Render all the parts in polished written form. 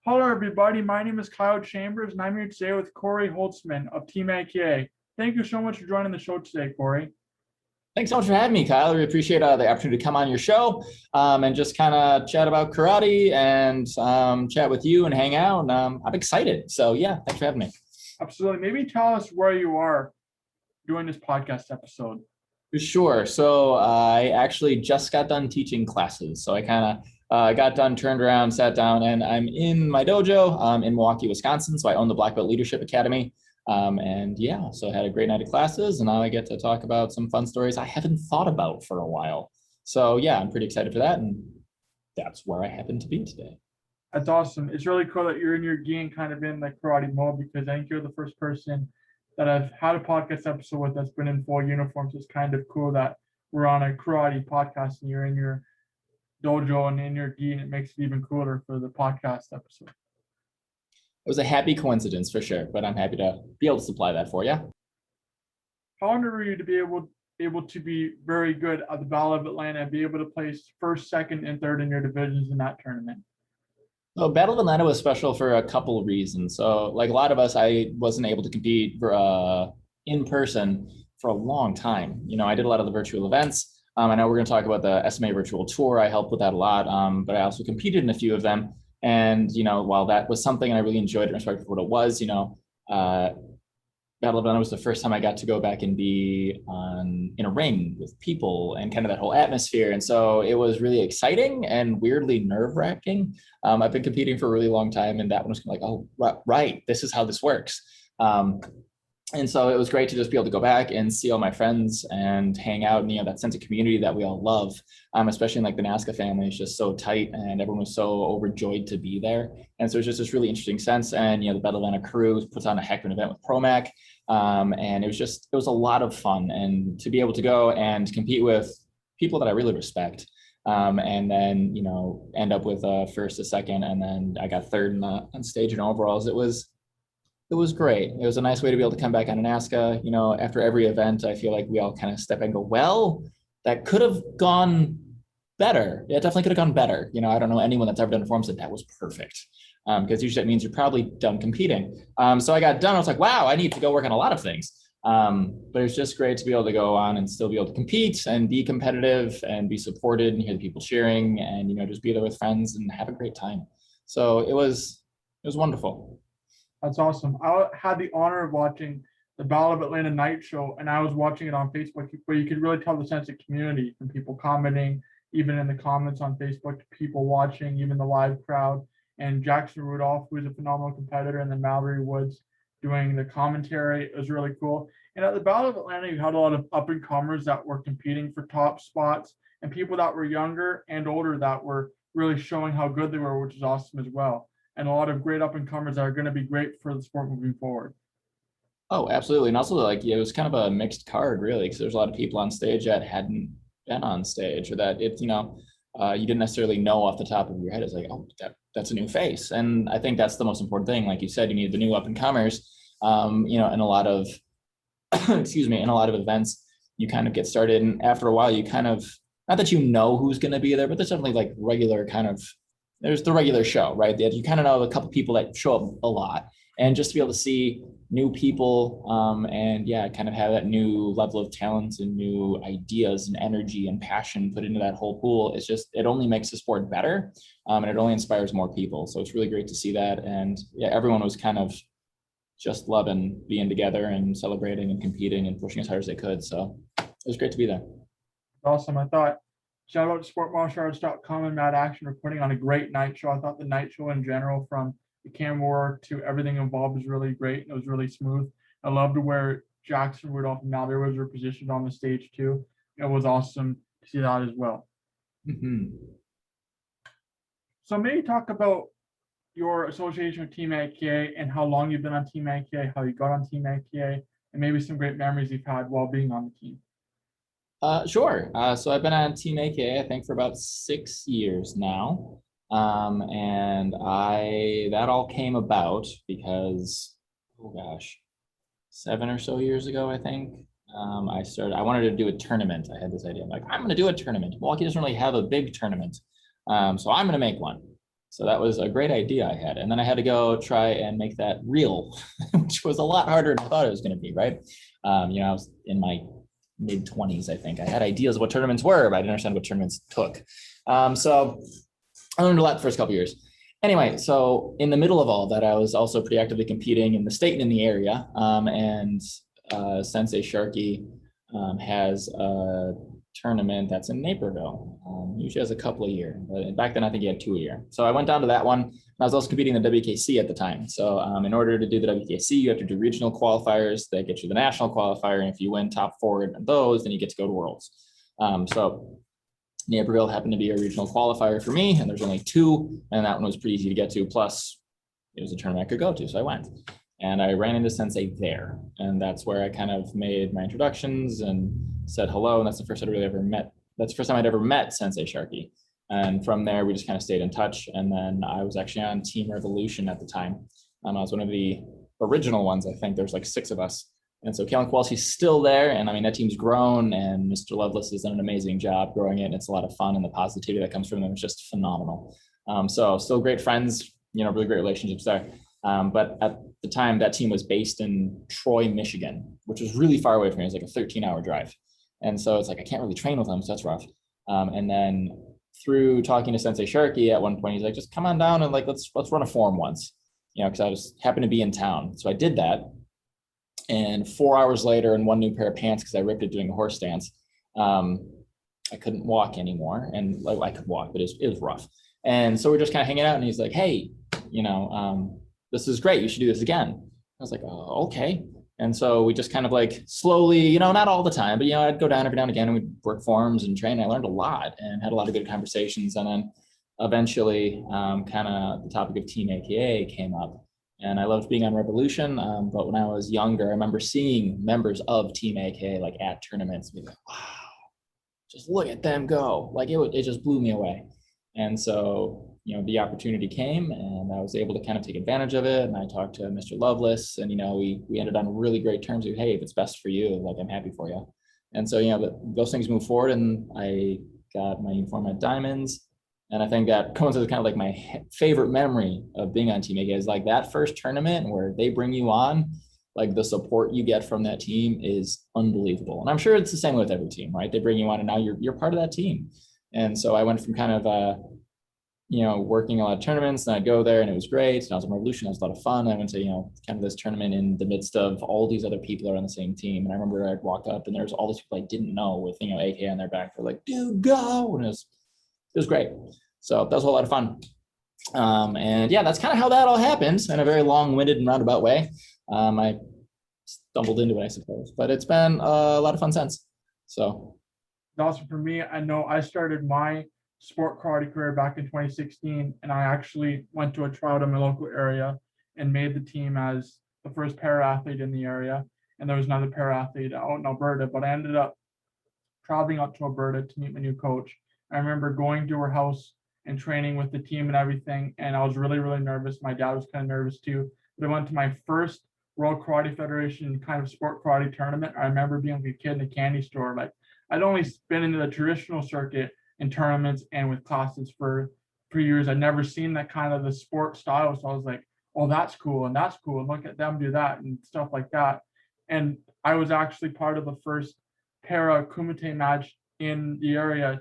Hello, everybody. My name is Kyle Chambers, and I'm here today with Corey Holzman of Team AKA. Thank you so much for joining the show today, Corey. Thanks so much for having me, Kyle. We appreciate the opportunity to come on your show and just kind of chat about karate and chat with you and hang out. I'm excited. So, yeah, thanks for having me. Absolutely. Maybe tell us where you are doing this podcast episode. Sure. So, I actually just got done teaching classes. So, I kind of got done, turned around, sat down, and I'm in my dojo in Milwaukee, Wisconsin. So, I own the Black Belt Leadership Academy. And yeah, so I had a great night of classes, and now I get to talk about some fun stories I haven't thought about for a while. So yeah, I'm pretty excited for that, and that's where I happen to be today. That's awesome. It's really cool that you're in your gi and kind of in the karate mode, because I think you're the first person that I've had a podcast episode with that's been in full uniform. So it's kind of cool that we're on a karate podcast and you're in your dojo and in your gi, and it makes it even cooler for the podcast episode. It was a happy coincidence for sure, but I'm happy to be able to supply that for you. How honored were you to be able to be very good at the Battle of Atlanta and be able to place first, second, and third in your divisions in that tournament? So Battle of Atlanta was special for a couple of reasons. So like a lot of us, I wasn't able to compete for, in person for a long time. You know, I did a lot of the virtual events. I know we're going to talk about the SMA virtual tour. I helped with that a lot, but I also competed in a few of them. And, you know, while that was something I really enjoyed and respected for what it was, you know, Battle of Atlanta was the first time I got to go back and be in a ring with people and kind of that whole atmosphere. And so it was really exciting and weirdly nerve-wracking. I've been competing for a really long time, and that one was like, oh, right, this is how this works. And so it was great to just be able to go back and see all my friends and hang out, and, you know, that sense of community that we all love, especially in like the NASCA family is just so tight, and everyone was so overjoyed to be there. And so it's just this really interesting sense. And, you know, the Battle of Atlanta crew puts on a heck of an event with Promac. And it was a lot of fun, and to be able to go and compete with people that I really respect. And then, you know, end up with a first, a second, and then I got third on stage in overalls. It was great. It was a nice way to be able to come back on a NASCA. You know, after every event, I feel like we all kind of step and go, well, that could have gone better. Yeah, it definitely could have gone better. You know, I don't know anyone that's ever done a form said that was perfect. Because usually that means you're probably done competing. So I got done. I was like, wow, I need to go work on a lot of things. But it's just great to be able to go on and still be able to compete and be competitive and be supported and hear the people cheering and, you know, just be there with friends and have a great time. So it was wonderful. That's awesome. I had the honor of watching the Battle of Atlanta night show, and I was watching it on Facebook, where you could really tell the sense of community from people commenting, even in the comments on Facebook, people watching, even the live crowd. And Jackson Rudolph, who is a phenomenal competitor, and then Mallory Woods doing the commentary. It was really cool. And at the Battle of Atlanta, you had a lot of up-and-comers that were competing for top spots, and people that were younger and older that were really showing how good they were, which is awesome as well. And a lot of great up-and-comers that are going to be great for the sport moving forward. Oh, absolutely. And also, like, it was kind of a mixed card, really, because there's a lot of people on stage that hadn't been on stage, or that you know, you didn't necessarily know off the top of your head. It's like, oh, that's a new face. And I think that's the most important thing. Like you said, you need the new up-and-comers. You know, in a lot of, excuse me, in a lot of events, you kind of get started, and after a while, you kind of, not that you know who's going to be there, but there's definitely like regular kind of, there's the regular show, right? That you kind of know a couple people that show up a lot, and just to be able to see new people and yeah, kind of have that new level of talent and new ideas and energy and passion put into that whole pool. It's just, it only makes the sport better, and it only inspires more people. So it's really great to see that. And yeah, everyone was kind of just loving being together and celebrating and competing and pushing as hard as they could. So it was great to be there. Awesome. I thought, shout out to sportmartialarts.com and Mad Action for putting on a great night show. I thought the night show in general, from the camera work to everything involved, was really great. It was really smooth. I loved where Jackson Rudolph and Mallory Woods were positioned on the stage too. It was awesome to see that as well. Mm-hmm. So maybe talk about your association with Team AKA and how long you've been on Team AKA, how you got on Team AKA, and maybe some great memories you've had while being on the team. Sure. So I've been on Team AKA, I think, for about 6 years now. And that all came about because, oh gosh, 7 or so years ago, I think, I wanted to do a tournament. I had this idea. I'm like, I'm going to do a tournament. Milwaukee doesn't really have a big tournament. So I'm going to make one. So that was a great idea I had. And then I had to go try and make that real, which was a lot harder than I thought it was going to be, right? I was in my mid 20s, I think. I had ideas of what tournaments were, but I didn't understand what tournaments took. So I learned a lot the first couple of years. Anyway, so in the middle of all that, I was also pretty actively competing in the state and in the area. And Sensei Sharky has a tournament that's in Naperville. Usually has a couple a year, but back then I think he had 2 a year. So I went down to that one. And I was also competing in the WKC at the time. So in order to do the WKC, you have to do regional qualifiers that get you the national qualifier. And if you win top 4 in those, then you get to go to Worlds. So Naperville happened to be a regional qualifier for me, and there's only 2, and that one was pretty easy to get to. Plus, it was a tournament I could go to, so I went. And I ran into Sensei there, and that's where I kind of made my introductions and said hello. And that's the first time I really ever met. That's the first time I'd ever met Sensei Sharky. And from there, we just kind of stayed in touch. And then I was actually on Team Revolution at the time. I was one of the original ones. I think there's like 6 of us. And so Kalen Kowalski's still there. And I mean, that team's grown, and Mr. Lovelace has done an amazing job growing it. And it's a lot of fun, and the positivity that comes from them is just phenomenal. So still great friends, really great relationships there. But at the time, that team was based in Troy, Michigan, which was really far away from me. It was like a 13-hour drive. And so it's like, I can't really train with them, so that's rough. And then through talking to Sensei Sharky at one point, he's like, just come on down and like, let's run a form once, because I was happened to be in town. So I did that. And 4 hours later, in one new pair of pants, because I ripped it doing a horse stance, I couldn't walk anymore. And like, I could walk, but it was rough. And so we're just kind of hanging out, and he's like, hey, this is great. You should do this again. I was like, oh, okay. And so we just kind of like slowly, not all the time, but, I'd go down every now and again, and we'd work forms and train. I learned a lot and had a lot of good conversations. And then eventually kind of the topic of Team AKA came up. And I loved being on Revolution. But when I was younger, I remember seeing members of Team AKA like at tournaments, being like, wow, just look at them go. Like it just blew me away. And so, the opportunity came, and I was able to kind of take advantage of it. And I talked to Mr. Lovelace, and, we ended on really great terms of, hey, if it's best for you, like, I'm happy for you. And so, those things move forward, and I got my uniform at Diamonds. And I think that coincides kind of like my favorite memory of being on Team AK is like that first tournament where they bring you on, like the support you get from that team is unbelievable. And I'm sure it's the same with every team, right? They bring you on, and now you're part of that team. And so I went from kind of, working a lot of tournaments, and I'd go there, and it was great. And I was on Revolution. It was a lot of fun. I went to, kind of this tournament in the midst of all these other people that are on the same team. And I remember I'd walk up, and there's all these people I didn't know with, AK on their back. They're like, dude, go. And it was great. So that was a lot of fun. And yeah, that's kind of how that all happened in a very long-winded and roundabout way. I stumbled into it, I suppose, but it's been a lot of fun since. So. Also for me, I know I started my sport karate career back in 2016, and I actually went to a tryout in my local area and made the team as the first para athlete in the area. And there was another para athlete out in Alberta, but I ended up traveling out to Alberta to meet my new coach. I remember going to her house and training with the team and everything, and I was really, really nervous. My dad was kind of nervous too. But I went to my first World Karate Federation kind of sport karate tournament. I remember being like a kid in a candy store. Like, I'd only been into the traditional circuit in tournaments and with classes for years. I'd never seen that kind of the sport style. So I was like, oh, that's cool. And that's cool. And look at them do that and stuff like that. And I was actually part of the first para kumite match in the area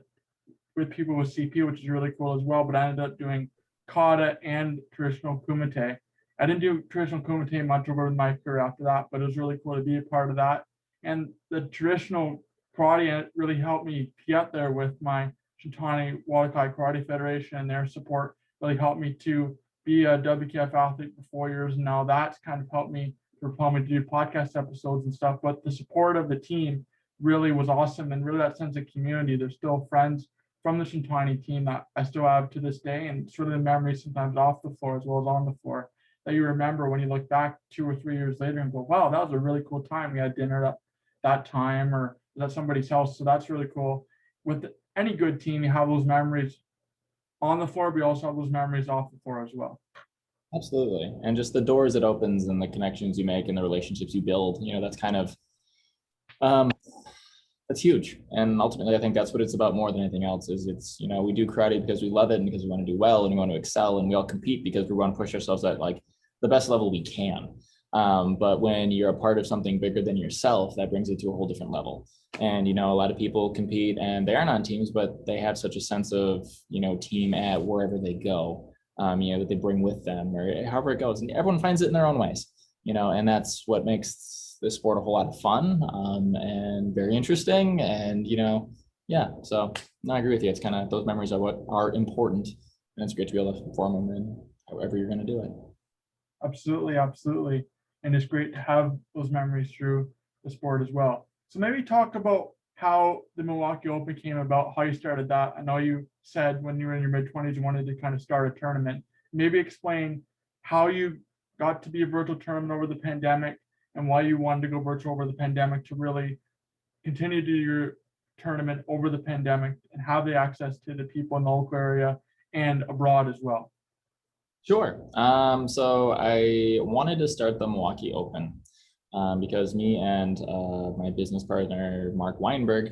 with people with CP, which is really cool as well. But I ended up doing kata and traditional kumite. I didn't do traditional kumite much over my career after that, but it was really cool to be a part of that. And the traditional karate really helped me get there with my Shintani Wadakai Karate Federation, and their support really helped me to be a WKF athlete for 4 years. And now that's kind of helped me propel me to do podcast episodes and stuff. But the support of the team really was awesome, and really that sense of community. There's still friends from the Shintani team that I still have to this day, and sort of the memories sometimes off the floor as well as on the floor that you remember when you look back 2 or 3 years later and go, wow, that was a really cool time. We had dinner at that time, or at somebody's house. So that's really cool. With any good team, you have those memories on the floor, but you also have those memories off the floor as well. Absolutely. And just the doors it opens and the connections you make and the relationships you build, that's kind of That's huge. And ultimately, I think that's what it's about more than anything else is it's, we do karate because we love it and because we want to do well and we want to excel, and we all compete because we want to push ourselves at like the best level we can. But when you're a part of something bigger than yourself, that brings it to a whole different level. And, a lot of people compete and they aren't on teams, but they have such a sense of, team at wherever they go, that they bring with them or however it goes. And everyone finds it in their own ways, and that's what makes this sport a whole lot of fun and very interesting. And, yeah, so no, I agree with you. It's kind of those memories are what are important. And it's great to be able to form them in however you're going to do it. Absolutely, absolutely. And it's great to have those memories through the sport as well. So maybe talk about how the Milwaukee Open came about, how you started that. I know you said when you were in your mid-20s, you wanted to kind of start a tournament. Maybe explain how you got to be a virtual tournament over the pandemic and why you wanted to go virtual over the pandemic to really continue to do your tournament over the pandemic and have the access to the people in the local area and abroad as well. Sure. So I wanted to start the Milwaukee Open because me and my business partner, Mark Weinberg,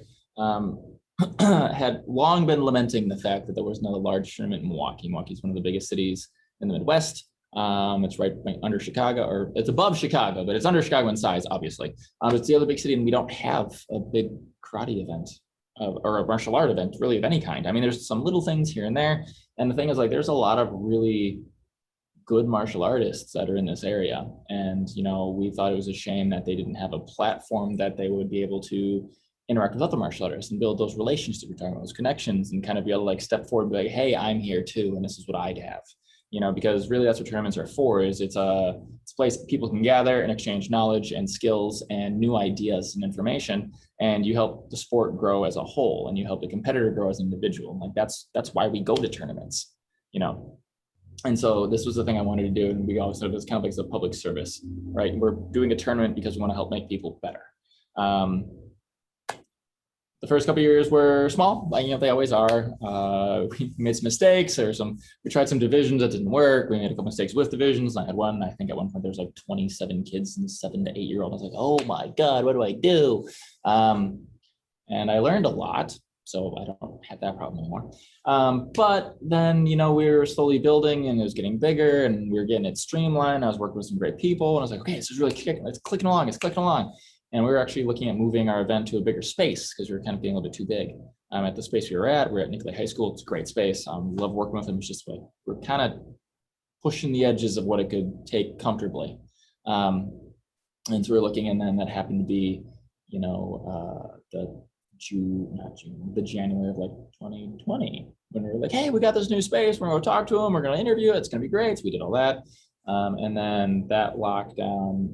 had long been lamenting the fact that there was not a large tournament in Milwaukee. Milwaukee is one of the biggest cities in the Midwest. It's right under Chicago, or it's above Chicago, but it's under Chicago in size, obviously. It's the other big city, and we don't have a big karate event or a martial art event really of any kind. I mean, there's some little things here and there. And the thing is, like, there's a lot of really good martial artists that are in this area. And, we thought it was a shame that they didn't have a platform that they would be able to interact with other martial artists and build those relationships that we're talking about, those connections, and kind of be able to like step forward and be like, hey, I'm here too, and this is what I'd have. Because really that's what tournaments are for, is it's a place people can gather and exchange knowledge and skills and new ideas and information, and you help the sport grow as a whole, and you help the competitor grow as an individual. Like that's why we go to tournaments, And so this was the thing I wanted to do, and we always said it's kind of like a public service, right? We're doing a tournament because we want to help make people better. The first couple of years were small, like they always are. We made some mistakes. We tried some divisions that didn't work. We made a couple mistakes with divisions. I had one. I think at one point there was like 27 kids and 7 to 8 year old. I was like, oh my God, what do I do? And I learned a lot. So I don't have that problem anymore. But then, we were slowly building and it was getting bigger and we were getting it streamlined. I was working with some great people and I was like, okay, this is really it's clicking along. And we were actually looking at moving our event to a bigger space because we were kind of being a little bit too big. At the space we're at Nicolay High School. It's a great space. We love working with them. It's just like, we're kind of pushing the edges of what it could take comfortably. And so we're looking, and then that happened to be, the January of like 2020, when we were like, hey, we got this new space. We're going to go talk to them. We're going to interview it. It's going to be great. So we did all that. And then that lockdown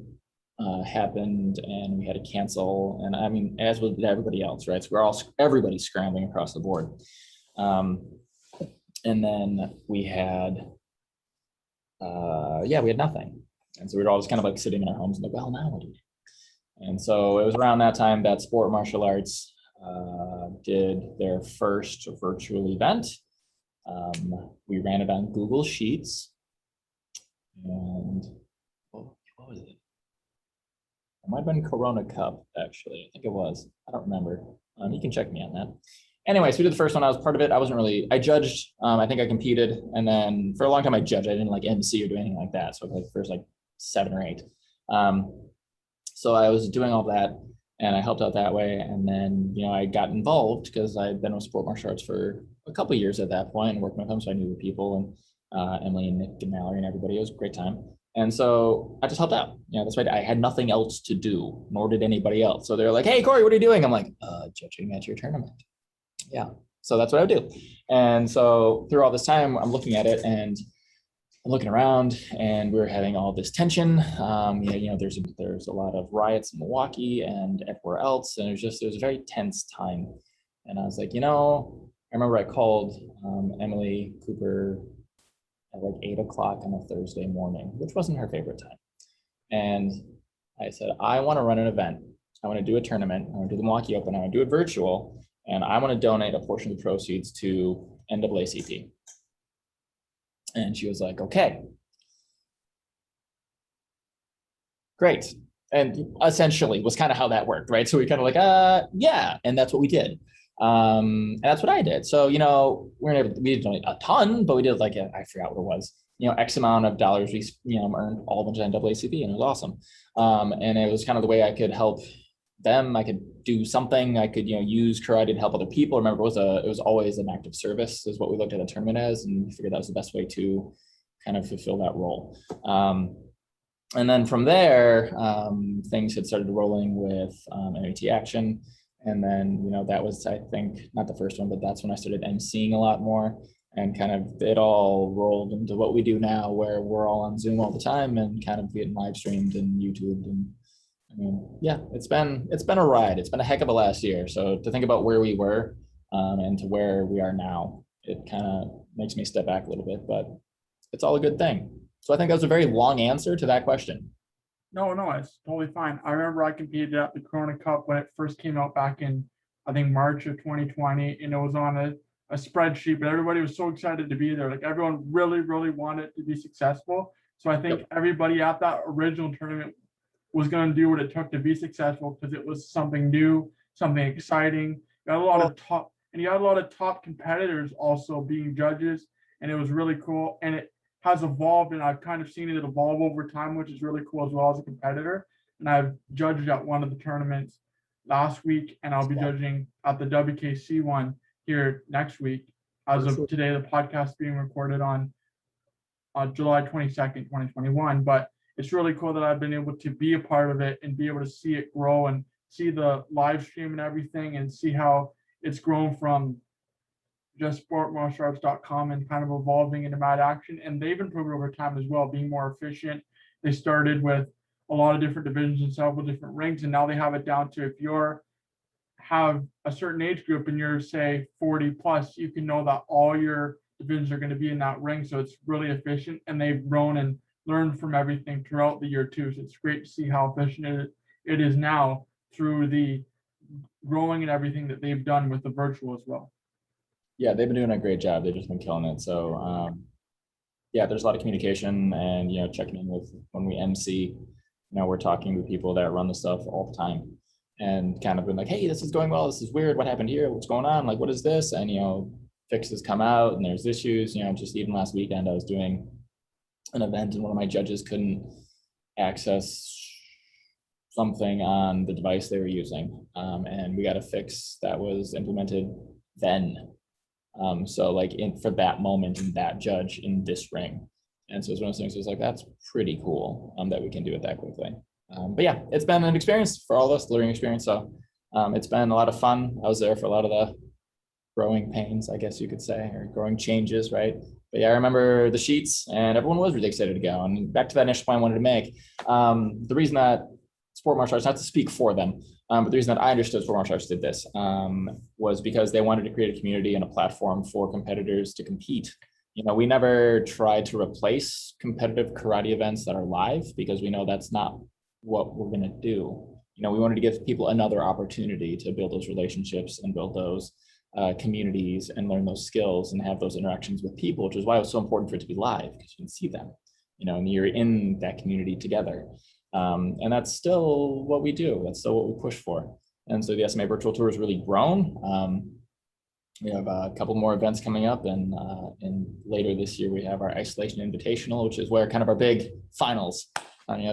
happened and we had to cancel. And I mean, as with everybody else, right? So everybody's scrambling across the board. And then we had nothing. And so we were all just kind of like sitting in our homes and like, well, now what do we do? And so it was around that time that Sport Martial Arts did their first virtual event. We ran it on Google Sheets. And what was it? It might have been Chrono Cup, actually. I think it was. I don't remember. You can check me on that. Anyway, so we did the first one. I was part of it. I judged. I think I competed. And then for a long time, I judged. I didn't like MC or do anything like that. So like the first like 7 or 8. So I was doing all that and I helped out that way. And then, I got involved because I'd been with Sport Martial Arts for a couple of years at that point and working with them. So I knew the people and Emily and Nick and Mallory and everybody. It was a great time. And so I just helped out. That's why I had nothing else to do, nor did anybody else. So they're like, hey, Corey, what are you doing? I'm like, judging at your tournament. Yeah. So that's what I would do. And so through all this time, I'm looking at it and I'm looking around and we're having all this tension. There's a lot of riots in Milwaukee and everywhere else. And it was a very tense time. And I was like, I remember I called Emily Cooper at like 8 o'clock on a Thursday morning, which wasn't her favorite time. And I said, I want to run an event. I want to do a tournament. I want to do the Milwaukee Open. I want to do it virtual. And I want to donate a portion of the proceeds to NAACP. And she was like, okay, great. And essentially was kind of how that worked, right? So we kind of like, yeah, and that's what we did. And that's what I did. So, we didn't donate a ton, but we did like, I forgot what it was, X amount of dollars we, earned all a bunch of NAACP, and it was awesome. And it was kind of the way I could help them. I could do something. I could, use karate to help other people. Remember, it was always an act of service is what we looked at the tournament as, and we figured that was the best way to kind of fulfill that role. And then from there, things had started rolling with MAT action. And then, that was, I think, not the first one, but that's when I started emceeing a lot more, and kind of it all rolled into what we do now, where we're all on Zoom all the time and kind of getting live streamed and YouTube. And I mean, yeah, it's been a ride. It's been a heck of a last year. So to think about where we were and to where we are now, it kind of makes me step back a little bit, but it's all a good thing. So I think that was a very long answer to that question. No, it's totally fine. I remember I competed at the Chrono Cup when it first came out back in, I think, March of 2020, and it was on a spreadsheet, but everybody was so excited to be there. Like everyone really, really wanted to be successful. So I think everybody at that original tournament was going to do what it took to be successful, because it was something new, something exciting. You got a lot of top competitors also being judges, and it was really cool. And it has evolved, and I've kind of seen it evolve over time, which is really cool as well as a competitor. And I've judged at one of the tournaments last week, and I'll be judging at the WKC one here next week. As of today, the podcast is being recorded on July 22nd, 2021. But it's really cool that I've been able to be a part of it and be able to see it grow and see the live stream and everything, and see how it's grown from just sportmartialarts.com and kind of evolving into Mad Action. And they've improved over time as well, being more efficient. They started with a lot of different divisions and several different rings, and now they have it down to, if you're have a certain age group and you're, say, 40 plus, you can know that all your divisions are going to be in that ring. So it's really efficient, and they've grown and learned from everything throughout the year too. So it's great to see how efficient it is now through the growing and everything that they've done with the virtual as well. Yeah, they've been doing a great job. They've just been killing it. So yeah, there's a lot of communication, and checking in with when we MC. We're talking with people that run the stuff all the time, and kind of been like, hey, this is going well, this is weird, what happened here, what's going on, like what is this? And fixes come out and there's issues. Just even last weekend I was doing an event and one of my judges couldn't access something on the device they were using, and we got a fix that was implemented then. So like for that moment and that judge in this ring. And so it's one of those things, it's like, that's pretty cool that we can do it that quickly. But yeah, it's been an experience for all of us, learning experience. So it's been a lot of fun. I was there for a lot of the growing pains, I guess you could say, or growing changes, right? But yeah, I remember the sheets, and everyone was really excited to go. And back to that initial point I wanted to make, the reason that Sport Martial Arts, not to speak for them, but the reason that I understood Sport Martial Arts did this was because they wanted to create a community and a platform for competitors to compete. We never tried to replace competitive karate events that are live, because we know that's not what we're going to do. We wanted to give people another opportunity to build those relationships and build those communities and learn those skills and have those interactions with people, which is why it was so important for it to be live, because you can see them, and you're in that community together. And that's still what we do. That's still what we push for. And so the SMA Virtual Tour has really grown. We have a couple more events coming up, and later this year we have our Isolation Invitational, which is where kind of our big finals,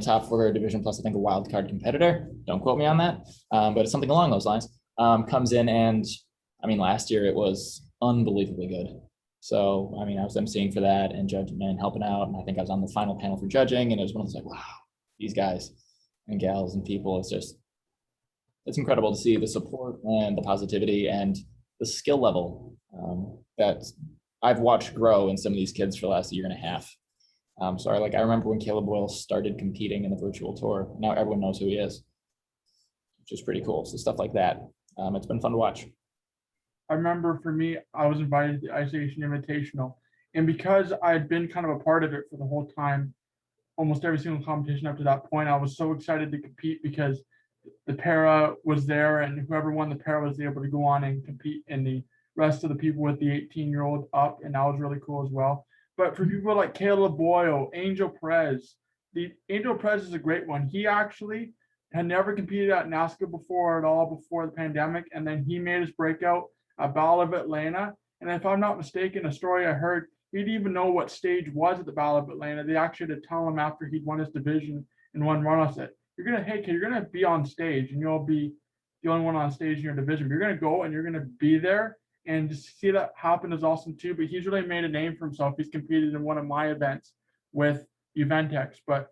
top for division plus I think a wild card competitor. Don't quote me on that, but it's something along those lines. Comes in, and I mean, last year it was unbelievably good. So I mean, I was emceeing for that and judging and helping out, and I think I was on the final panel for judging, and it was one of those like, wow, these guys and gals and people, it's incredible to see the support and the positivity and the skill level that I've watched grow in some of these kids for the last year and a half. So I remember when Caleb Boyle started competing in the virtual tour. Now everyone knows who he is, which is pretty cool. So stuff like that. It's been fun to watch. I remember for me, I was invited to the Isolation Invitational, and because I had been kind of a part of it for the whole time, almost every single competition up to that point, I was so excited to compete because the para was there, and whoever won the para was able to go on and compete in the rest of the people with the 18-year-old up, and that was really cool as well. But for people like Caleb Boyle, Angel Perez, the Angel Perez is a great one. He actually had never competed at NASCA before at all before the pandemic, and then he made his breakout at Battle of Atlanta. And if I'm not mistaken, a story I heard, he didn't even know what stage was at the Battle of Atlanta. They actually had to tell him after he'd won his division in one run. I said, hey kid, you're gonna be on stage, and you'll be the only one on stage in your division. But you're gonna go and you're gonna be there, and just to see that happen is awesome too. But he's really made a name for himself. He's competed in one of my events with Eventex, but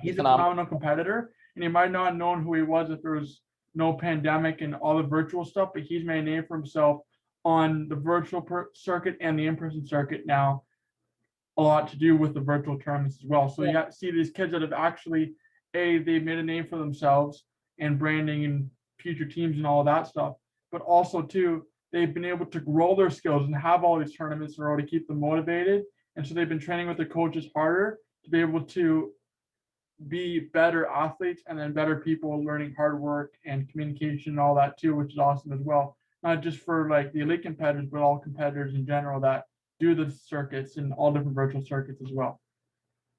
he's a phenomenal competitor. And he might not have known who he was if there was no pandemic and all the virtual stuff, but he's made a name for himself on the virtual circuit and the in-person circuit now, a lot to do with the virtual tournaments as well. So you got to see these kids that have actually, they've made a name for themselves and branding and future teams and all that stuff, but also too, they've been able to grow their skills and have all these tournaments in order to keep them motivated. And so they've been training with their coaches harder to be able to be better athletes and then better people, learning hard work and communication and all that too, which is awesome as well. Not just for like the elite competitors, but all competitors in general that do the circuits and all different virtual circuits as well.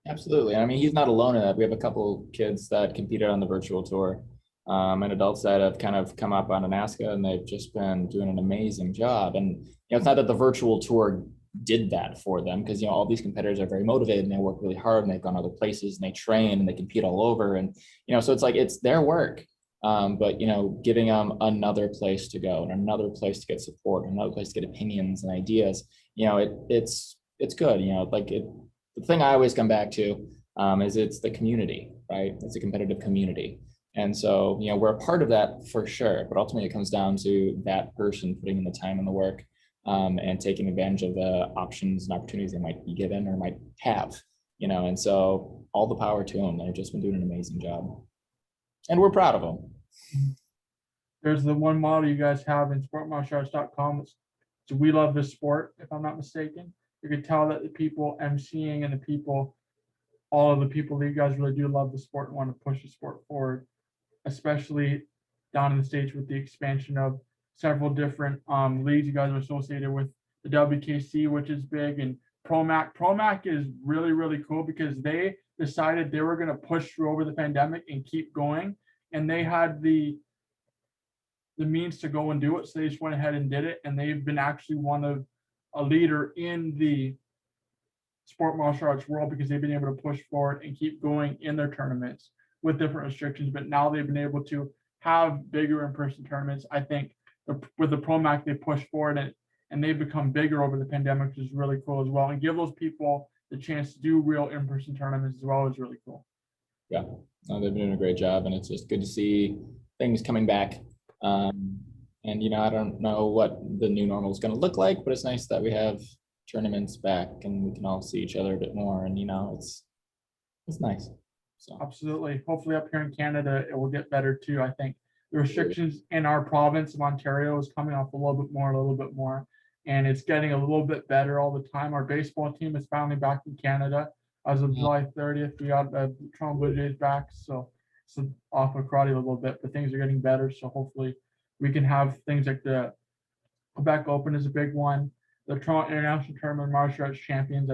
Absolutely. I mean, he's not alone in that. We have a couple kids that competed on the virtual tour, and adults that have kind of come up on a NASCA, and they've just been doing an amazing job. And it's not that the virtual tour did that for them, because all these competitors are very motivated and they work really hard and they've gone other places and they train and they compete all over, and so it's like it's their work, but giving them another place to go and another place to get support and another place to get opinions and ideas, it's good. The thing I always come back to is it's the community, right? It's a competitive community. And so, we're a part of that for sure, but ultimately it comes down to that person putting in the time and the work, and taking advantage of the options and opportunities they might be given or might have, and so all the power to them. They've just been doing an amazing job, and we're proud of them. There's the one model you guys have in sportmartialarts.com. So we love this sport, if I'm not mistaken. You can tell that the people emceeing and all of the people that you guys really do love the sport and want to push the sport forward, especially down in the States with the expansion of several different leagues. You guys are associated with the WKC, which is big, and Promac. Promac is really, really cool because they decided they were going to push through over the pandemic and keep going, and they had the means to go and do it, so they just went ahead and did it, and they've been actually a leader in the sport martial arts world because they've been able to push forward and keep going in their tournaments with different restrictions. But now they've been able to have bigger in-person tournaments. I think with the Promac, they push forward and they've become bigger over the pandemic, which is really cool as well. And give those people the chance to do real in-person tournaments as well is really cool. Yeah, no, they've been doing a great job, and it's just good to see things coming back. And I don't know what the new normal is going to look like, but it's nice that we have tournaments back and we can all see each other a bit more. And it's nice. So absolutely. Hopefully up here in Canada, it will get better too. I think the restrictions in our province of Ontario is coming off a little bit more, and it's getting a little bit better all the time. Our baseball team is finally back in Canada as of July 30th. We got the Toronto Blue Jays back, so off of karate a little bit, but things are getting better. So hopefully we can have things like the Quebec Open is a big one. The Toronto International Tournament of Martial Arts Champions.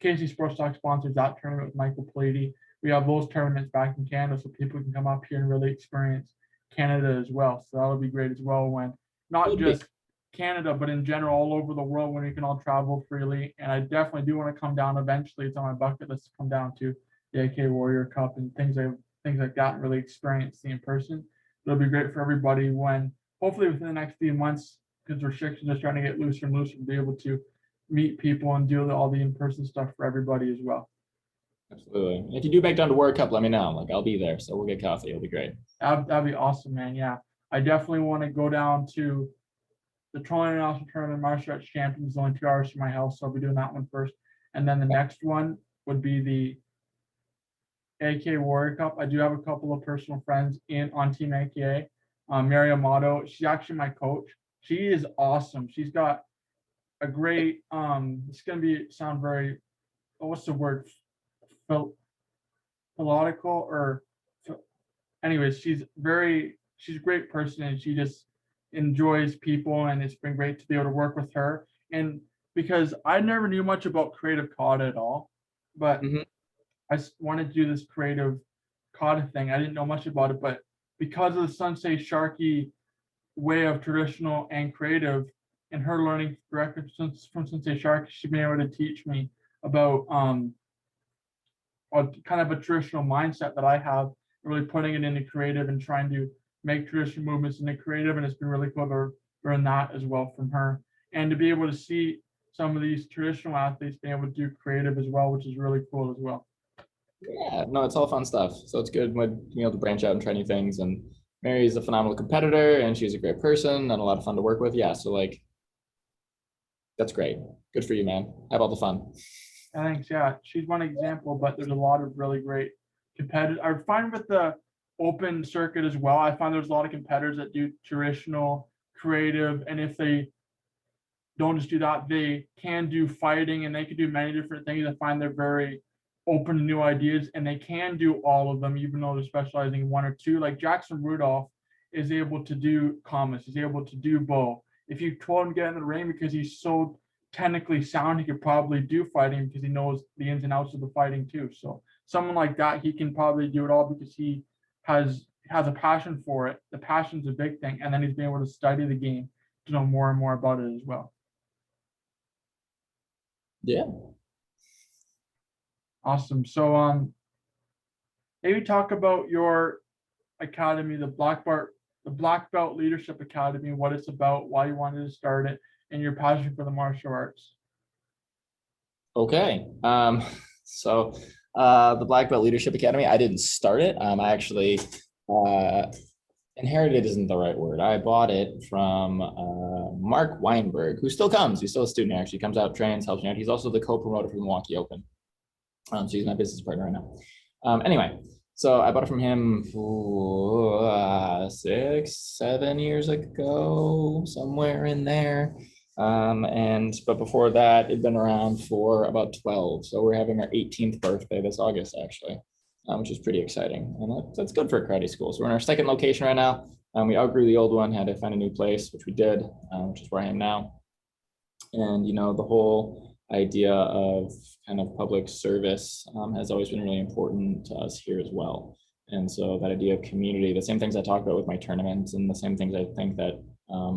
KC Sports Talk sponsors that tournament with Michael Plady. We have those tournaments back in Canada so people can come up here and really experience Canada as well. So that'll be great as well, when not just Canada, but in general all over the world, when we can all travel freely. And I definitely do want to come down eventually. It's on my bucket list to come down to the AK Warrior Cup and things like that and really experience the in person. It'll be great for everybody when hopefully within the next few months, because restrictions are starting to get looser and looser, to be able to meet people and do all the in-person stuff for everybody as well. Absolutely. And if you do back down to World Cup, let me know. I'll be there, so we'll get coffee. It'll be great. That'd be awesome, man. Yeah, I definitely want to go down to the Toronto International Tournament of Martial Arts Champions. Only 2 hours from my house, so I'll be doing that one first, and then the next one would be the AK Warrior Cup. I do have a couple of personal friends on Team AKA. Mary Amato, she's actually my coach. She is awesome. She's got a great it's gonna sound very, what's the word, philological, or anyways, she's a great person, and she just enjoys people, and it's been great to be able to work with her. And because I never knew much about creative kata at all, but I wanted to do this creative Kata thing. I didn't know much about it, but because of the Sensei Sharky way of traditional and creative, and her learning directly from Sensei Sharky, she's been able to teach me about kind of a traditional mindset that I have, really putting it into creative and trying to make traditional movements into creative. And it's been really cool to learn that as well from her. And to be able to see some of these traditional athletes being able to do creative as well, which is really cool as well. Yeah, no, it's all fun stuff. So it's good when being able to branch out and try new things. And Mary's a phenomenal competitor and she's a great person and a lot of fun to work with. Yeah, so like, that's great. Good for you, man. Have all the fun. Thanks. Yeah, she's one example, but there's a lot of really great competitors. I find with the open circuit as well, I find there's a lot of competitors that do traditional, creative, and if they don't just do that, they can do fighting and they can do many different things. I find they're very open to new ideas and they can do all of them, even though they're specializing in one or two. Like Jackson Rudolph is able to do commas, he's able to do bow. If you told him to get in the ring because he's so technically sound, he could probably do fighting because he knows the ins and outs of the fighting too. So someone like that, he can probably do it all because he has a passion for it. The passion's a big thing, and then he's been able to study the game to know more and more about it as well. Yeah. Awesome. So maybe talk about your academy, the Black Belt Leadership Academy, what it's about, why you wanted to start it, and your passion for the martial arts. Okay. So the Black Belt Leadership Academy, I didn't start it. I actually inherited isn't the right word. I bought it from Mark Weinberg, who still comes. He's still a student actually. He comes out, trains, helps me out. He's also the co-promoter for the Milwaukee Open. So he's my business partner right now. Anyway, so I bought it from him 6, 7 years ago, somewhere in there. But before that, it'd been around for about 12. So we're having our 18th birthday this August, actually, which is pretty exciting. And that's good for a karate school. So we're in our second location right now. We outgrew the old one, had to find a new place, which we did, which is where I am now. And, you know, the whole idea of kind of public service has always been really important to us here as well. And so that idea of community, the same things I talk about with my tournaments and the same things I think that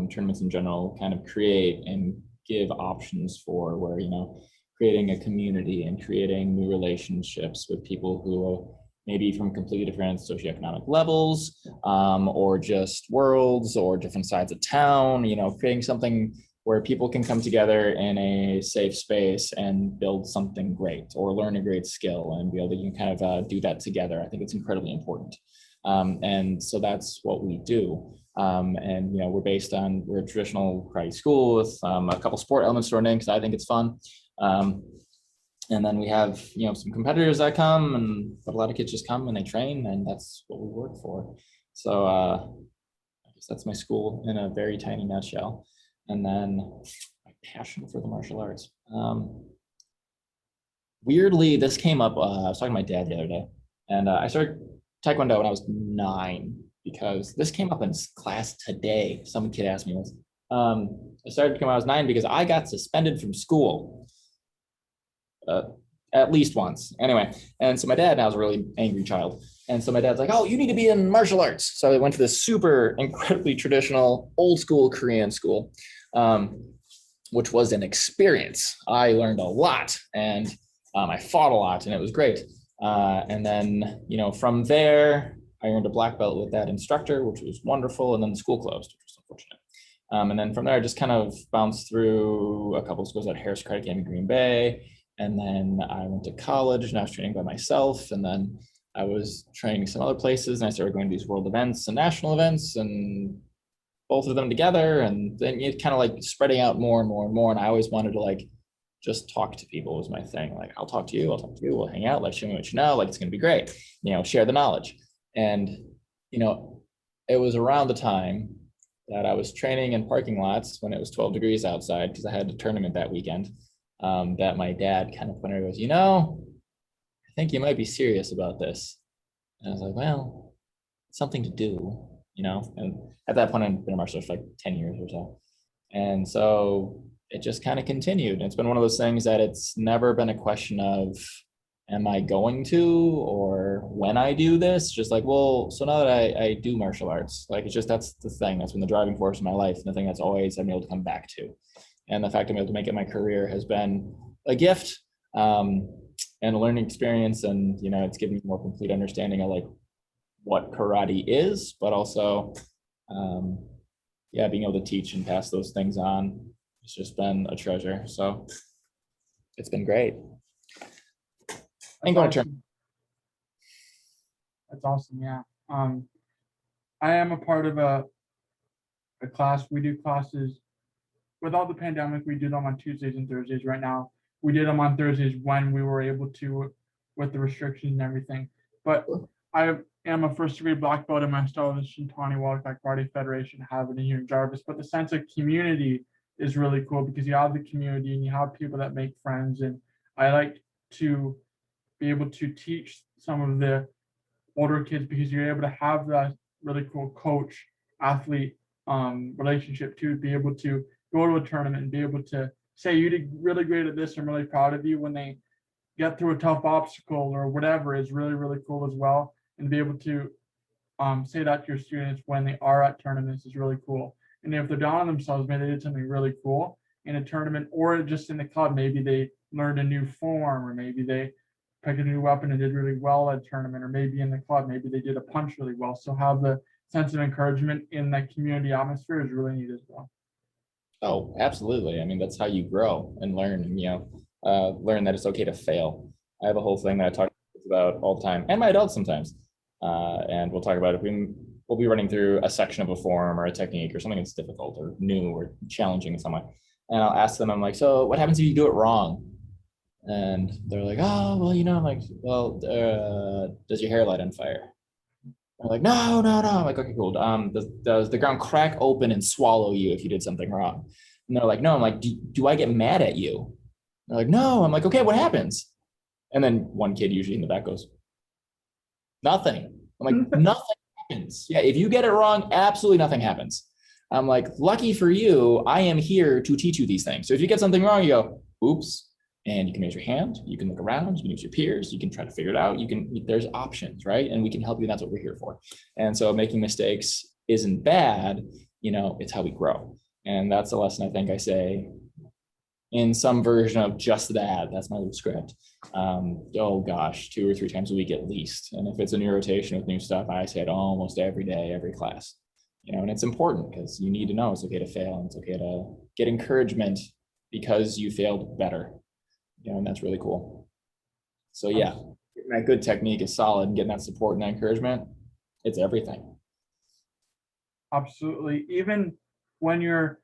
tournaments in general kind of create and give options for, where, you know, creating a community and creating new relationships with people who maybe from completely different socioeconomic levels or just worlds or different sides of town, you know, creating something where people can come together in a safe space and build something great or learn a great skill and be able to kind of do that together. I think it's incredibly important. And so that's what we do. And, you know, we're a traditional karate school with a couple sport elements thrown in because I think it's fun. And then we have, you know, some competitors that come, but a lot of kids just come and they train, and that's what we work for. So I guess that's my school in a very tiny nutshell. And then my passion for the martial arts. Weirdly, this came up, I was talking to my dad the other day, and I started Taekwondo when I was 9, because this came up in class today. Some kid asked me this. I started when I was 9 because I got suspended from school. At least once. Anyway, and so my dad, and I was a really angry child. And so my dad's like, oh, you need to be in martial arts. So I went to this super incredibly traditional, old school Korean school, which was an experience. I learned a lot and I fought a lot and it was great. And then, you know, from there, I earned a black belt with that instructor, which was wonderful. And then the school closed, which was unfortunate. And then from there, I just kind of bounced through a couple of schools at Harris Credit Game in Green Bay. And then I went to college and I was training by myself. And then I was training some other places and I started going to these world events and national events and both of them together. And then it kind of like spreading out more and more and more. And I always wanted to like just talk to people was my thing. Like, I'll talk to you, we'll hang out, like show me what you know, like it's going to be great, you know, share the knowledge. And, you know, it was around the time that I was training in parking lots when it was 12 degrees outside because I had a tournament that weekend. That my dad kind of pointed and goes, you know, I think you might be serious about this. And I was like, well, it's something to do, you know. And at that point, I'd been a martial artist for like 10 years or so. And so it just kind of continued. It's been one of those things that it's never been a question of am I going to, or when I do this, just like, well, so now that I do martial arts, like, it's just, that's the thing, that's been the driving force of my life, and the thing that's always I'm able to come back to. And the fact I'm able to make it my career has been a gift, and a learning experience. And, it's given me more complete understanding of like what karate is, but also, yeah, being able to teach and pass those things on, it's just been a treasure. So it's been great. And going to turn. That's awesome. Yeah. I am a part of a class. We do classes without the pandemic. We do them on Tuesdays and Thursdays. Right now, we did them on Thursdays when we were able to, with the restrictions and everything. But I am a first degree black belt in my style of the Shintani Wildcat Karate Federation, having it here in Jarvis. But the sense of community is really cool because you have the community and you have people that make friends. And I like to be able to teach some of the older kids because you're able to have that really cool coach athlete relationship to be able to go to a tournament and be able to say you did really great at this. I'm really proud of you when they get through a tough obstacle or whatever is really, really cool as well. And be able to say that to your students when they are at tournaments is really cool. And if they're down on themselves, maybe they did something really cool in a tournament or just in the club, maybe they learned a new form, or maybe they picked a new weapon and did really well at a tournament, or maybe in the club, maybe they did a punch really well. So have the sense of encouragement in that community atmosphere is really neat as well. Oh, absolutely. I mean, that's how you grow and learn, learn that it's okay to fail. I have a whole thing that I talk about all the time, and my adults sometimes. And we'll talk about it. We'll be running through a section of a form or a technique or something that's difficult or new or challenging in some way. And I'll ask them, I'm like, so what happens if you do it wrong? And they're like, oh, well, I'm like, well, does your hair light on fire? I'm like, no. I'm like, okay, cool. Does the ground crack open and swallow you if you did something wrong? And they're like, no. I'm like, do I get mad at you? They're like, no. I'm like, okay, what happens? And then one kid usually in the back goes, nothing. I'm like, nothing happens. Yeah, if you get it wrong, absolutely nothing happens. I'm like, lucky for you, I am here to teach you these things. So if you get something wrong, you go, oops. And you can raise your hand, you can look around, you can use your peers, you can try to figure it out. There's options, right? And we can help you. And that's what we're here for. And so making mistakes isn't bad, it's how we grow. And that's a lesson I think I say in some version of just that. That's my little script. Oh gosh, 2 or 3 times a week at least. And if it's a new rotation with new stuff, I say it almost every day, every class. And it's important because you need to know it's okay to fail and it's okay to get encouragement because you failed better. And that's really cool. So yeah, that good technique is solid, and getting that support and that encouragement, it's everything. Absolutely. Even when you're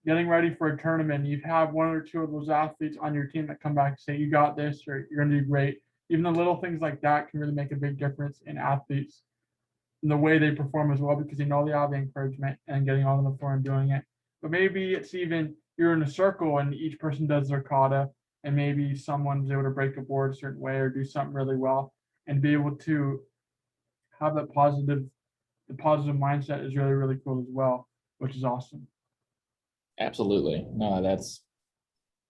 getting ready for a tournament, you have 1 or 2 of those athletes on your team that come back and say, you got this, or you're going to do great. Even the little things like that can really make a big difference in athletes and the way they perform as well, because they know they have the encouragement and getting on the floor and doing it. But maybe it's even you're in a circle and each person does their kata, and maybe someone's able to break a board a certain way or do something really well, and be able to have the positive mindset is really, really cool as well, which is awesome. Absolutely. No, I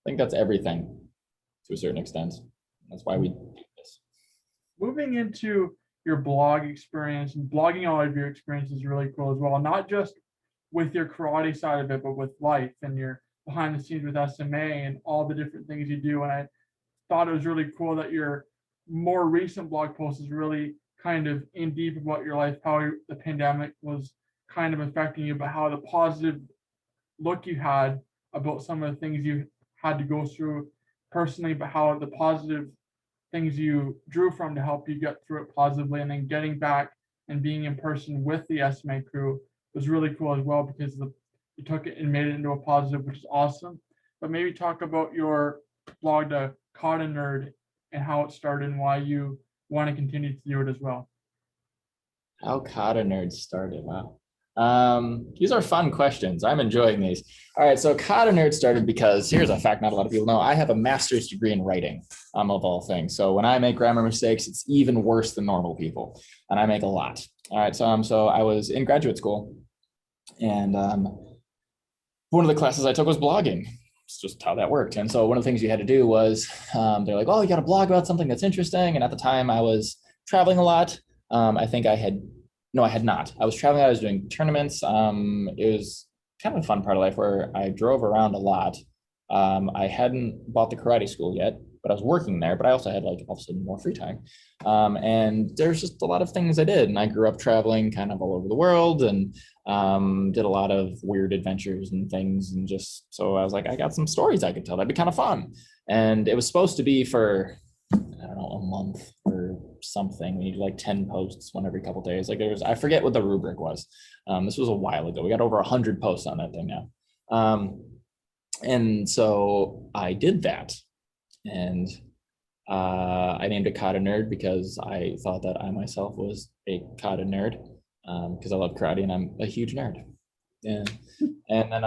think that's everything to a certain extent. That's why we do this. Moving into your blog experience, and blogging all of your experience is really cool as well, not just with your karate side of it, but with life and your behind the scenes with SMA and all the different things you do. And I thought it was really cool that your more recent blog post is really kind of in deep about your life, how the pandemic was kind of affecting you, but how the positive look you had about some of the things you had to go through personally, but how the positive things you drew from to help you get through it positively, and then getting back and being in person with the SMA crew was really cool as well, because you took it and made it into a positive, which is awesome. But maybe talk about your blog, the Kata Nerd, and how it started and why you want to continue to do it as well. How Kata Nerd started, wow. These are fun questions. I'm enjoying these. All right, so Kata Nerd started because here's a fact not a lot of people know. I have a master's degree in writing, of all things. So when I make grammar mistakes, it's even worse than normal people, and I make a lot. All right, so I was in graduate school, and one of the classes I took was blogging. it's just how that worked. And so one of the things you had to do was they're like, oh, you got to blog about something that's interesting. And at the time I was traveling a lot. I think I had not. I was traveling. I was doing tournaments. It was kind of a fun part of life where I drove around a lot. I hadn't bought the karate school yet, but I was working there, but I also had like all of a sudden more free time. And there's just a lot of things I did. And I grew up traveling kind of all over the world and did a lot of weird adventures and things. And just, so I was like, I got some stories I could tell. That'd be kind of fun. And it was supposed to be for, I don't know, a month or something. We need like 10 posts, one every couple of days. Like I forget what the rubric was. This was a while ago. We got over 100 posts on that thing now. And so I did that. And I named it Kata Nerd because I thought that I myself was a Kata nerd because I love karate and I'm a huge nerd. And then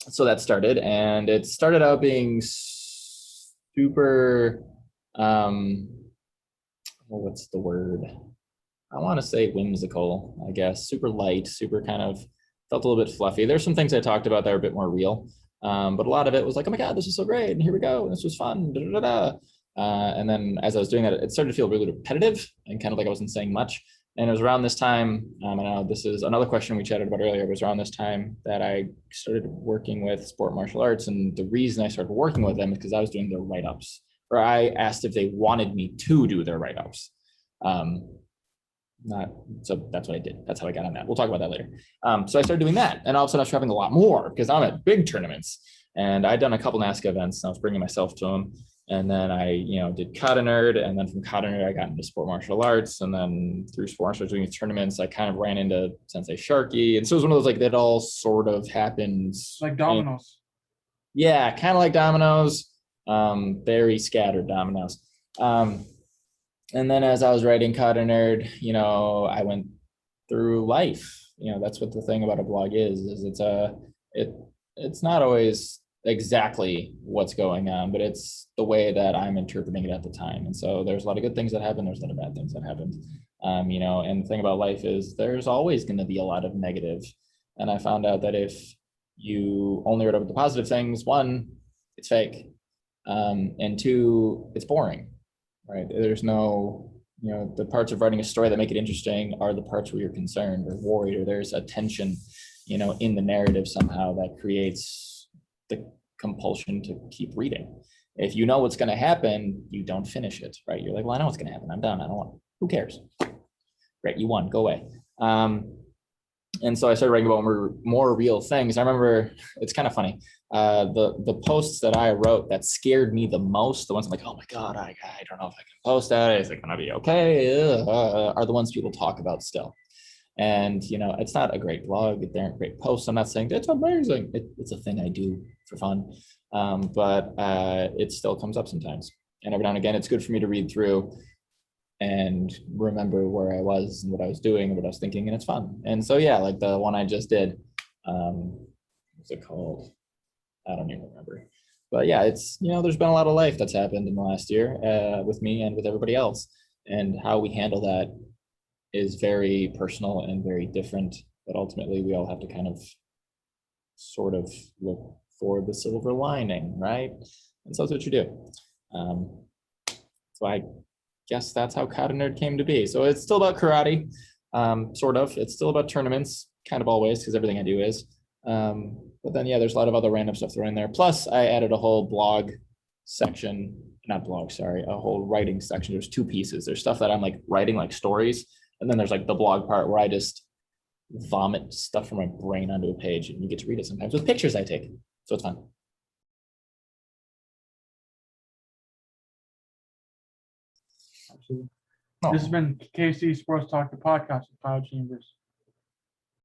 so that started, and it started out being super what's the word? I want to say whimsical, I guess. Super light, super kind of felt a little bit fluffy. There's some things I talked about that are a bit more real. But a lot of it was like, oh my God, this is so great. And here we go. And this was fun. Da, da, da, da. And then as I was doing that, it started to feel really repetitive and kind of like I wasn't saying much. And it was around this time, I know this is another question we chatted about earlier, it was around this time that I started working with Sport Martial Arts. And the reason I started working with them is because I was doing their write-ups, or I asked if they wanted me to do their write-ups. So that's what I did. That's how I got on that. We'll talk about that later. So I started doing that, and all of a sudden I was traveling a lot more because I'm at big tournaments, and I'd done a couple NASCA events and I was bringing myself to them. And then I, did Kata Nerd, and then from Kata Nerd I got into Sport Martial Arts, and then through Sport Martial Arts doing these tournaments, I kind of ran into Sensei Sharky, and so it was one of those like that all sort of happens like dominoes. Yeah, kind of like dominoes, very scattered dominoes. And then as I was writing Kata Nerd, I went through life. That's what the thing about a blog is it's not always exactly what's going on, but it's the way that I'm interpreting it at the time. And so there's a lot of good things that happen. There's a lot of bad things that happen. And the thing about life is there's always going to be a lot of negative. And I found out that if you only write about the positive things, one, it's fake. And two, it's boring. Right. There's no, the parts of writing a story that make it interesting are the parts where you're concerned or worried, or there's a tension, in the narrative somehow that creates the compulsion to keep reading. If you know what's going to happen, you don't finish it, right? You're like, well, I know what's going to happen. I'm done. I don't want, who cares? Great. You won. Go away. And so I started writing about more real things. I remember, it's kind of funny. The posts that I wrote that scared me the most, the ones I'm like, oh my God, I don't know if I can post that. Is it going to be okay? Are the ones people talk about still. And, it's not a great blog. They aren't great posts. I'm not saying it's amazing. It's a thing I do for fun. But it still comes up sometimes. And every now and again, it's good for me to read through and remember where I was and what I was doing and what I was thinking, and it's fun. And so, yeah, like the one I just did, what's it called? I don't even remember. But yeah, it's, there's been a lot of life that's happened in the last year with me and with everybody else. And how we handle that is very personal and very different. But ultimately, we all have to kind of sort of look for the silver lining, right? And so that's what you do. So I guess that's how Kata Nerd came to be. So it's still about karate, sort of. It's still about tournaments, kind of always, because everything I do is. But then, yeah, there's a lot of other random stuff thrown in there. Plus, I added a whole blog section, not blog, sorry, a whole writing section. There's two pieces. There's stuff that I'm like writing, like stories. And then there's like the blog part where I just vomit stuff from my brain onto a page, and you get to read it sometimes with pictures I take. So it's fun. Absolutely. This has been KC Sports Talk, the podcast with Kyle Chambers.